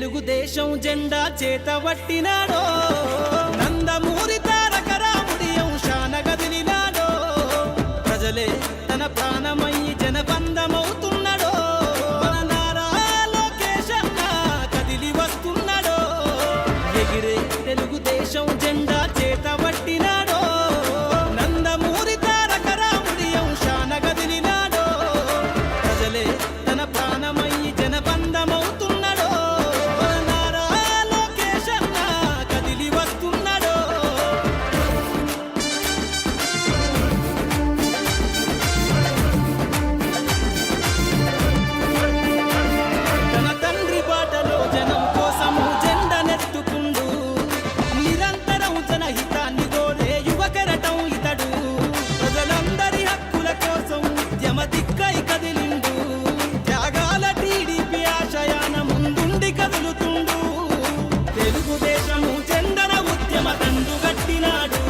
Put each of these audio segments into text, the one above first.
తెలుగుదేశం జెండా చేతబట్టినాడో నందమూరి తారక రాముడి అంశాన గదిలినాడో ప్రజలే తన ప్రాణమయ్యి జనబంధమవుతున్నాడో మన నారా లోకేష్ అన్న కదిలి వస్తున్నాడో ఎగిరే తెలుగుదేశం జెండా చేతబట్టినాడో నందమూరి తారక రాముడి అంశాన గదిలినాడో ప్రజలే తన ప్రాణమయ్యి జనబంధమవుతున్నాడో మన నారా లోకేష్ అన్న కదిలి వస్తున్నాడో తన తండ్రి బాటలో జనం కోసము జెండనెత్తుకుండు నిరంతరం జనహితాన్ని కోరే యువకెరటం ఇతడు ప్రజలందరి హక్కుల కోసం ఉద్యమ దిక్కై కదిలిండు త్యాగాల టీడీపీ ఆశయాన ముందుండి కదులుతుండు తెలుగుదేశము జెండన ఉద్యమ దండు గట్టినాడు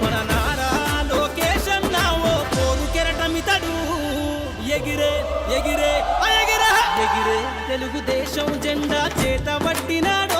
మన నారా లోకేష్ అన్న ఓ పోరు కెరటమితడు ఎగిరే ఎగిరే ఎగిరే ఎగిరే తెలుగుదేశం జెండా చేతబట్టినాడు